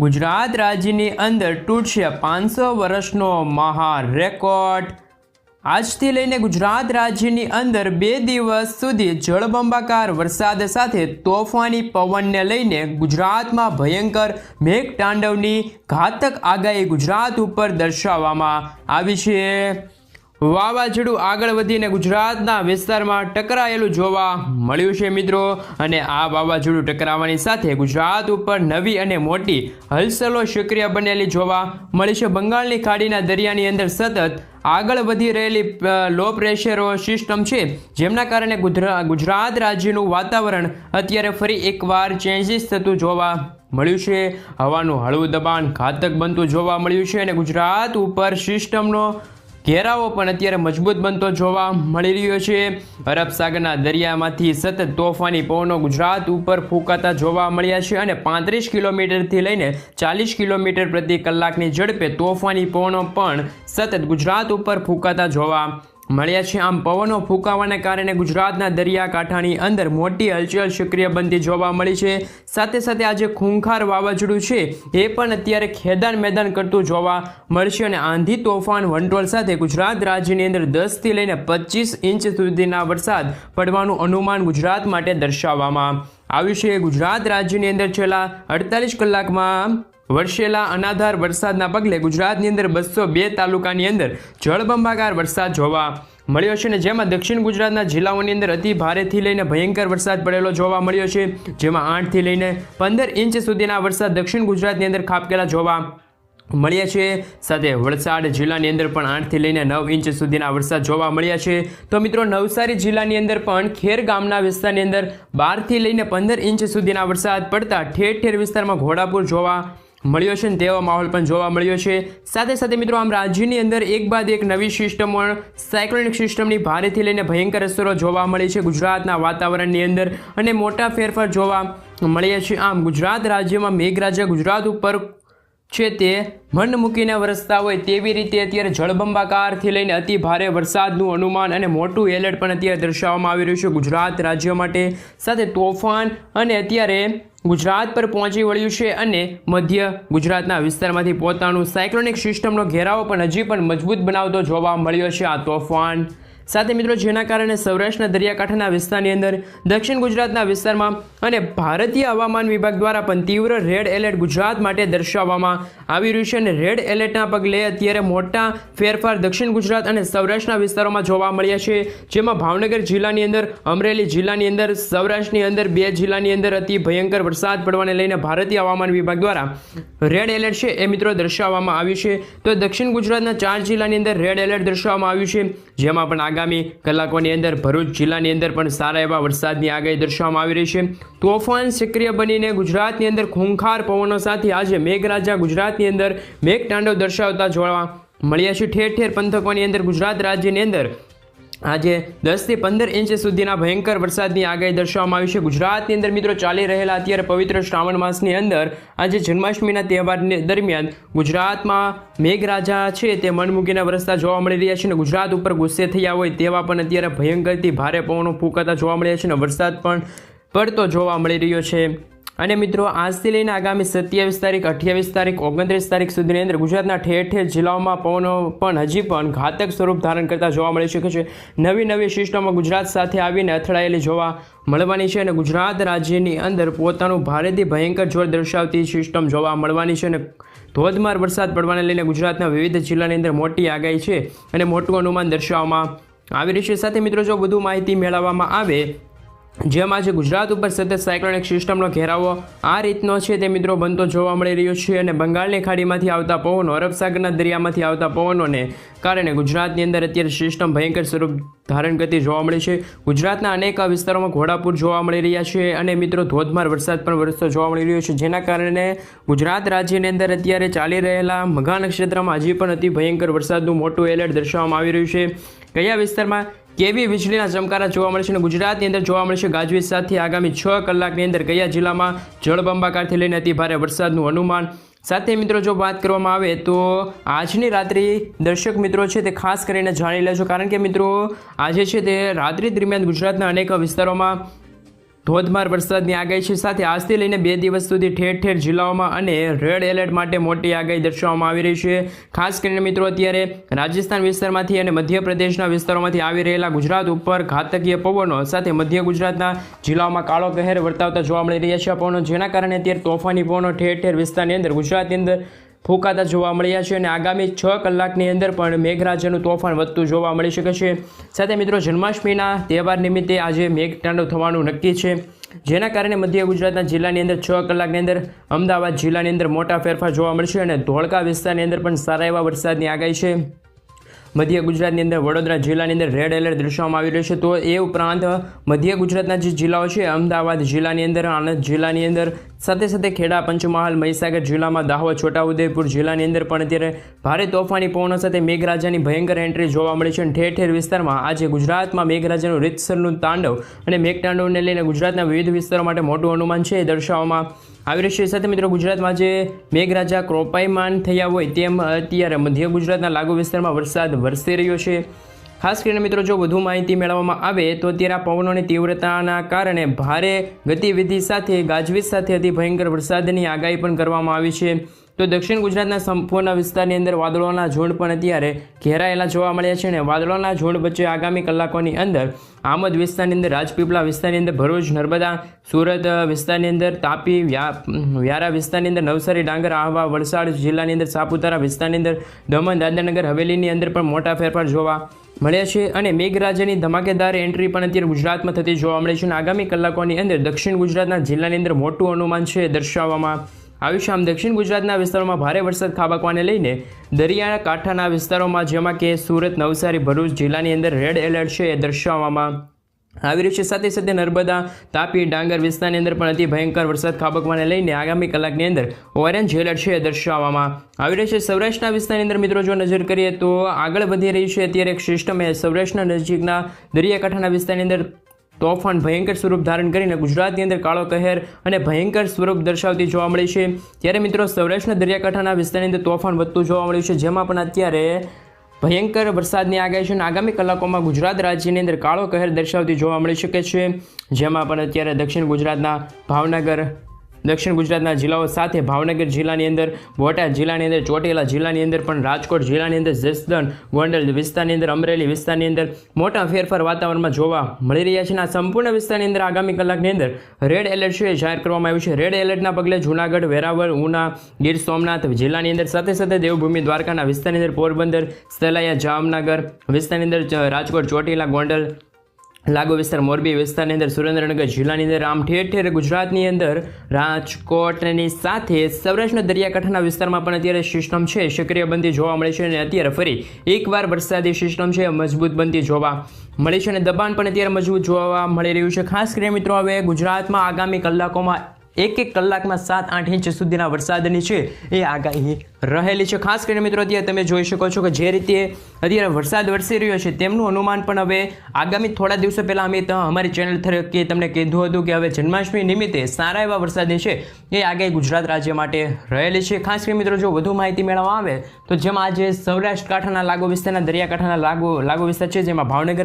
ગુજરાત રાજ્યની અંદર તૂટશે 500 વર્ષનો મહાન રેકોર્ડ। આજથી લઈને ગુજરાત રાજ્યની અંદર 2 દિવસ સુધી જળબંબાકાર વરસાદ સાથે તોફાની પવનને લઈને ગુજરાતમાં ભયંકર મેઘતાંડવની ઘાતક આગાહી ગુજરાત ઉપર દર્શાવવામાં આવી છે। વાવાઝોડું આગળ વધીને ગુજરાતના વિસ્તારમાં ટકરાયેલું જોવા મળ્યું છે મિત્રો, અને આ વાવાઝોડું ટકરાવવાની સાથે ગુજરાત ઉપર નવી અને મોટી હલચલો સક્રિય બનેલી જોવા મળી છે। બંગાળની ખાડીના દરિયાની અંદર સતત આગળ વધી રહેલી લો પ્રેશર સિસ્ટમ છે, જેમના કારણે ગુજરાત રાજ્યનું વાતાવરણ અત્યારે ફરી એકવાર ચેન્જીસ થતું જોવા મળ્યું છે। હવાનું હળવું દબાણ ઘાતક બનતું જોવા મળ્યું છે અને ગુજરાત ઉપર સિસ્ટમનો ઘેરાવો પણ અત્યારે મજબૂત બનતો જોવા મળી રહ્યો છે। અરબ સાગરના દરિયામાંથી સતત તોફાની પવનો ગુજરાત ઉપર ફૂંકાતા જોવા મળ્યા છે અને 35 કિલોમીટરથી લઈને 40 કિલોમીટર પ્રતિ કલાકની ઝડપે તોફાની પવનો પણ સતત ગુજરાત ઉપર ફૂંકાતા જોવા મળ્યા છે। આમ પવનો ફૂંકાવાને કારણે ગુજરાતના દરિયાકાંઠાની અંદર મોટી હલચલ સક્રિય બનતી જોવા મળી છે। સાથે સાથે આજે ખૂંખાર વાવાઝોડું છે એ પણ અત્યારે ખેદાન મેદાન કરતું જોવા મળશે અને આંધી તોફાન વંટોળ સાથે ગુજરાત રાજ્યની અંદર 10થી લઈને 25 ઇંચ સુધીના વરસાદ પડવાનું અનુમાન ગુજરાત માટે દર્શાવવામાં આવ્યું છે। ગુજરાત રાજ્યની અંદર છેલ્લા 48 કલાકમાં વરસેલા અનાધાર વરસાદના પગલે ગુજરાતની અંદર 202 તાલુકાની અંદર જળબંબાકાર વરસાદ જોવા મળ્યો છે, અને જેમાં દક્ષિણ ગુજરાતના જિલ્લાઓની અંદર અતિ ભારેથી લઈને ભયંકર વરસાદ પડેલો જોવા મળ્યો છે, જેમાં 8થી લઈને 15 ઇંચ સુધીના વરસાદ દક્ષિણ ગુજરાતની અંદર ખાબકેલા જોવા મળ્યા છે। સાથે વલસાડ જિલ્લાની અંદર પણ 8થી લઈને 9 ઇંચ સુધીના વરસાદ જોવા મળ્યા છે। તો મિત્રો નવસારી જિલ્લાની અંદર પણ ખેર ગામના વિસ્તારની અંદર 12થી લઈને 15 ઇંચ સુધીના વરસાદ પડતા ઠેર ઠેર વિસ્તારમાં ઘોડાપૂર જોવા મળ્યો છે, તેવો માહોલ પણ જોવા મળ્યો છે। સાથે સાથે મિત્રો આમ રાજ્યની અંદર એક બાદ એક નવી સિસ્ટમો સાયક્લોનિક સિસ્ટમની ભારેથી લઈને ભયંકર અસરો જોવા મળી છે ગુજરાતના વાતાવરણની અંદર, અને મોટા ફેરફાર જોવા મળ્યા છે। આમ ગુજરાત રાજ્યમાં મેઘરાજા ગુજરાત ઉપર છે તે મન મૂકીને વરસતા હોય તેવી રીતે અત્યારે જળબંબાકારથી લઈને અતિ ભારે વરસાદનું અનુમાન અને મોટું એલર્ટ પણ અત્યારે દર્શાવવામાં આવી રહ્યું છે ગુજરાત રાજ્ય માટે। સાથે તોફાન અને અત્યારે ગુજરાત પર પહોંચી વળ્યું છે અને મધ્ય ગુજરાતના વિસ્તારમાંથી પોતાનું સાયક્લોનિક સિસ્ટમનો ઘેરાવો પણ હજી પણ મજબૂત બનાવતો જોવા મળ્યો છે આ તોફાન સાથે મિત્રો, જેના કારણે સૌરાષ્ટ્રના દરિયાકાંઠાના વિસ્તારની અંદર દક્ષિણ ગુજરાતના વિસ્તારમાં અને ભારતીય હવામાન વિભાગ દ્વારા પણ તીવ્ર રેડ એલર્ટ ગુજરાત માટે દર્શાવવામાં આવી રહ્યું છે, અને રેડ એલર્ટના પગલે અત્યારે મોટા ફેરફાર દક્ષિણ ગુજરાત અને સૌરાષ્ટ્રના વિસ્તારોમાં જોવા મળ્યા છે, જેમાં ભાવનગર જિલ્લાની અંદર, અમરેલી જિલ્લાની અંદર, સૌરાષ્ટ્રની અંદર 2 જિલ્લાની અંદર અતિ ભયંકર વરસાદ પડવાને લઈને ભારતીય હવામાન વિભાગ દ્વારા રેડ એલર્ટ છે એ મિત્રો દર્શાવવામાં આવ્યું છે। તો દક્ષિણ ગુજરાતના 4 જિલ્લાની અંદર રેડ એલર્ટ દર્શાવવામાં આવ્યું છે, જેમાં પણ આગામી કલાકોની અંદર ભરૂચ જિલ્લાની અંદર પણ સારા એવા વરસાદની આગાહી દર્શાવવામાં આવી રહી છે। તોફાન સક્રિય બનીને ગુજરાતની અંદર ખૂંખાર પવનો સાથે આજે મેઘરાજા ગુજરાતની અંદર મેઘતાંડવ દર્શાવતા જોવા મળ્યા છે। ઠેર ઠેર પંથકોની અંદર ગુજરાત રાજ્યની અંદર આજે 10થી 15 ઇંચ સુધીના ભયંકર વરસાદની આગાહી દર્શાવવામાં આવી છે। ગુજરાતની અંદર મિત્રો ચાલી રહેલા અત્યારે પવિત્ર શ્રાવણ માસની અંદર આજે જન્માષ્ટમીના તહેવાર દરમિયાન ગુજરાતમાં મેઘરાજા છે તે મન મૂકીને વરસતા જોવા મળી રહ્યા છે, અને ગુજરાત ઉપર ગુસ્સે થયા હોય તેવા પણ અત્યારે ભયંકરથી ભારે પવનો ફૂંકાતા જોવા મળ્યા છે, અને વરસાદ પણ પડતો જોવા મળી રહ્યો છે। અને મિત્રો આજથી લઈને આગામી 27 તારીખ, 28 તારીખ, 29 તારીખ સુધીની અંદર ગુજરાતના ઠેર ઠેર જિલ્લાઓમાં પવનો પણ હજી પણ ઘાતક સ્વરૂપ ધારણ કરતા જોવા મળી શકે છે। નવી સિસ્ટમો ગુજરાત સાથે આવીને અથડાયેલી જોવા મળવાની છે, અને ગુજરાત રાજ્યની અંદર પોતાનું ભારેથી ભયંકર જોર દર્શાવતી સિસ્ટમ જોવા મળવાની છે, અને ધોધમાર વરસાદ પડવાને લઈને ગુજરાતના વિવિધ જિલ્લાની અંદર મોટી આગાહી છે અને મોટું અનુમાન દર્શાવવામાં આવી રહ્યું છે। સાથે મિત્રો જો વધુ માહિતી મેળવવામાં આવે, જેમાં આજે ગુજરાત ઉપર સતત સાયક્લોનિક સિસ્ટમનો ઘેરાવો આ રીતનો છે તે મિત્રો બનતો જોવા મળી રહ્યો છે, અને બંગાળની ખાડીમાંથી આવતા પવનો, અરબ સાગરના દરિયામાંથી આવતા પવનોને કારણે ગુજરાતની અંદર અત્યારે સિસ્ટમ ભયંકર સ્વરૂપ ધારણ કરતી જોવા મળી છે। ગુજરાતના અનેક વિસ્તારોમાં ઘોડાપૂર જોવા મળી રહ્યા છે, અને મિત્રો ધોધમાર વરસાદ પણ વરસતો જોવા મળી રહ્યો છે, જેના કારણે ગુજરાત રાજ્યની અંદર અત્યારે ચાલી રહેલા મઘા નક્ષત્રમાં હજી પણ અતિ ભયંકર વરસાદનું મોટું એલર્ટ દર્શાવવામાં આવી રહ્યું છે। કયા વિસ્તારમાં કેવી વીજળીના ચમકારા જોવા મળશે, અને ગુજરાતની અંદર જોવા મળશે ગાજવીજ સાથે આગામી 6 કલાકની અંદર કયા જિલ્લામાં જળબંબાકારથી લઈને અતિ ભારે વરસાદનું અનુમાન। સાથે મિત્રો જો વાત કરવામાં આવે તો આજની રાત્રિ દર્શક મિત્રો છે તે ખાસ કરીને જાણી લેજો, કારણ કે મિત્રો આજે છે તે રાત્રિ દરમિયાન ગુજરાતના અનેક વિસ્તારોમાં ધોધમાર વરસાદની આગાહી છે. સાથે આજથી લઈને 2 દિવસ સુધી ઠેર ઠેર જિલ્લાઓમાં અને રેડ એલર્ટ માટે મોટી આગાહી દર્શાવવામાં આવી રહી છે. ખાસ કરીને મિત્રો અત્યારે રાજસ્થાન વિસ્તારમાંથી અને મધ્યપ્રદેશના વિસ્તારોમાંથી આવી રહેલા ગુજરાત ઉપર ઘાતકીય પવનો સાથે મધ્ય ગુજરાતના જિલ્લાઓમાં કાળો કહેર વર્તાવતા જોવા મળી રહ્યા છે. પવનો જેના કારણે અત્યારે તોફાની પવનો ઠેર ઠેર વિસ્તારની અંદર ગુજરાતની અંદર ફૂંકાતા જોવા મળ્યા છે અને આગામી 6 કલાકની અંદર પણ મેઘરાજાનું તોફાન વધતું જોવા મળી શકે છે. સાથે મિત્રો જન્માષ્ટમીના તહેવાર નિમિત્તે આજે મેઘતાંડવ થવાનું નક્કી છે, જેના કારણે મધ્ય ગુજરાતના જિલ્લાની અંદર 6 કલાકની અંદર અમદાવાદ જિલ્લાની અંદર મોટા ફેરફાર જોવા મળશે અને ધોળકા વિસ્તારની અંદર પણ સારા એવા વરસાદની આગાહી છે. મધ્ય ગુજરાતની અંદર વડોદરા જિલ્લાની અંદર રેડ એલર્ટ દર્શાવવામાં આવી રહ્યું છે. તો એ ઉપરાંત મધ્ય ગુજરાતના જે જિલ્લાઓ છે અમદાવાદ જિલ્લાની અંદર, આણંદ જિલ્લાની અંદર, સાથે સાથે ખેડા, પંચમહાલ, મહીસાગર જિલ્લામાં, દાહોદ, છોટાઉદેપુર જિલ્લાની અંદર પણ અત્યારે ભારે તોફાની પવનો સાથે મેઘરાજાની ભયંકર એન્ટ્રી જોવા મળી છે અને ઠેર ઠેર વિસ્તારમાં આજે ગુજરાતમાં મેઘરાજાનું રીતસરનું તાંડવ અને મેઘતાંડવને લઈને ગુજરાતના વિવિધ વિસ્તારો માટે મોટું અનુમાન છે એ દર્શાવવામાં આવી રહ્યું છે. સાથે મિત્રો ગુજરાતમાં જે મેઘરાજા ક્રોપાયમાન થયા હોય તેમ અત્યારે મધ્ય ગુજરાતના લાગુ વિસ્તારમાં વરસાદ વરસી રહ્યો છે. ખાસ કરીને મિત્રો જો વધુ માહિતી મેળવવામાં આવે તો અત્યારે આ પવનોની તીવ્રતાના કારણે ભારે ગતિવિધિ સાથે ગાજવીજ સાથે અતિ ભયંકર વરસાદની આગાહી પણ કરવામાં આવી છે. તો દક્ષિણ ગુજરાતના સંપૂર્ણ વિસ્તારની અંદર વાદળોના ઝુંડ પણ અત્યારે ઘેરાયેલા જોવા મળ્યા છે અને વાદળોના ઝુંડ વચ્ચે આગામી કલાકોની અંદર આમોદ વિસ્તારની અંદર, રાજપીપળા વિસ્તારની અંદર, ભરૂચ, નર્મદા, સુરત વિસ્તારની અંદર, તાપી, વ્યારા વિસ્તારની અંદર, નવસારી, ડાંગર, આહવા, વલસાડ જિલ્લાની અંદર, સાપુતારા વિસ્તારની અંદર, દમણ, દાદરાનગર હવેલીની અંદર પણ મોટા ફેરફાર જોવા મળ્યા છે અને મેઘરાજાની ધમાકેદાર એન્ટ્રી પણ અત્યારે ગુજરાતમાં થતી જોવા મળે છે અને આગામી કલાકોની અંદર દક્ષિણ ગુજરાતના જિલ્લાની અંદર મોટું અનુમાન છે દર્શાવવામાં આવ્યું છે. આમ દક્ષિણ ગુજરાતના વિસ્તારોમાં ભારે વરસાદ ખાબકવાને લઈને દરિયાકાંઠાના વિસ્તારોમાં જેમાં કે સુરત, નવસારી, ભરૂચ જિલ્લાની અંદર રેડ એલર્ટ છે એ દર્શાવવામાં આવી રહ્યું છે. સાથે સાથે નર્મદા, તાપી, ડાંગર વિસ્તારની અંદર પણ અતિ ભયંકર વરસાદ ખાબકવાને લઈને આગામી કલાકની અંદર ઓરેન્જ એલર્ટ છે એ દર્શાવવામાં આવી રહ્યું છે. સૌરાષ્ટ્રના વિસ્તારની અંદર મિત્રો જો નજર કરીએ તો આગળ વધી રહી છે અત્યારે એક સિસ્ટમ એ સૌરાષ્ટ્રના નજીકના દરિયાકાંઠાના વિસ્તારની અંદર તોફાન ભયંકર સ્વરૂપ ધારણ કરીને ગુજરાતની અંદર કાળો કહેર અને ભયંકર સ્વરૂપ દર્શાવતી જોવા મળી છે. ત્યારે મિત્રો સૌરાષ્ટ્રના દરિયાકાંઠાના વિસ્તારની અંદર તોફાન વધતું જોવા મળ્યું છે, જેમાં પણ અત્યારે ભયંકર વરસાદની આગાહી છે અને આગામી કલાકોમાં ગુજરાત રાજ્યની અંદર કાળો કહેર દર્શાવતી જોવા મળી શકે છે. જેમાં પણ અત્યારે દક્ષિણ ગુજરાતના ભાવનગર, દક્ષિણ ગુજરાતના જિલ્લાઓ સાથે ભાવનગર જિલ્લાની અંદર, બોટાદ જિલ્લાની અંદર, ચોટીલા જિલ્લાની અંદર પણ, રાજકોટ જિલ્લાની અંદર, જસદણ, ગોંડલ વિસ્તારની અંદર, અમરેલી વિસ્તારની અંદર મોટા ફેરફાર વાતાવરણમાં જોવા મળી રહ્યા છે અને આ સંપૂર્ણ વિસ્તારની અંદર આગામી કલાકની અંદર રેડ એલર્ટ છે જાહેર કરવામાં આવ્યું છે. રેડ એલર્ટના પગલે જૂનાગઢ, વેરાવળ, ઉના, ગીર સોમનાથ જિલ્લાની અંદર, સાથે સાથે દેવભૂમિ દ્વારકાના વિસ્તારની અંદર, પોરબંદર, સલાયા, જામનગર વિસ્તારની અંદર, રાજકોટ, ચોટીલા, ગોંડલ લાગુ વિસ્તાર, મોરબી વિસ્તારની અંદર, સુરેન્દ્રનગર જિલ્લાની અંદર, આમ ઠેર ઠેર ગુજરાતની અંદર રાજકોટની સાથે સૌરાષ્ટ્રના દરિયાકાંઠાના વિસ્તારમાં પણ અત્યારે સિસ્ટમ છે સક્રિય બનતી જોવા મળે છે અને અત્યારે ફરી એકવાર વરસાદી સિસ્ટમ છે મજબૂત બનતી જોવા મળે છે અને દબાણ પણ અત્યારે મજબૂત જોવા મળી રહ્યું છે. ખાસ કરીને મિત્રો હવે ગુજરાતમાં આગામી કલાકોમાં 1 કલાકમાં 7-8 ઇંચ સુધીના વરસાદની છે એ આગાહી રહેલી છે. ખાસ કરીને મિત્રો અત્યારે તમે જોઈ શકો છો કે જે રીતે અત્યારે વરસાદ વરસી રહ્યો છે તેમનું અનુમાન પણ હવે આગામી થોડા દિવસો પહેલાં અમે અમારી ચેનલ થકી તમને કીધું હતું કે હવે જન્માષ્ટમી નિમિત્તે સારા એવા વરસાદની છે એ આગાહી ગુજરાત રાજ્ય માટે રહેલી છે. ખાસ કરીને મિત્રો જો વધુ માહિતી મેળવવા આવે તો જેમાં આજે સૌરાષ્ટ્ર કાંઠાના લાગુ વિસ્તારના, દરિયાકાંઠાના લાગુ વિસ્તાર છે જેમાં ભાવનગર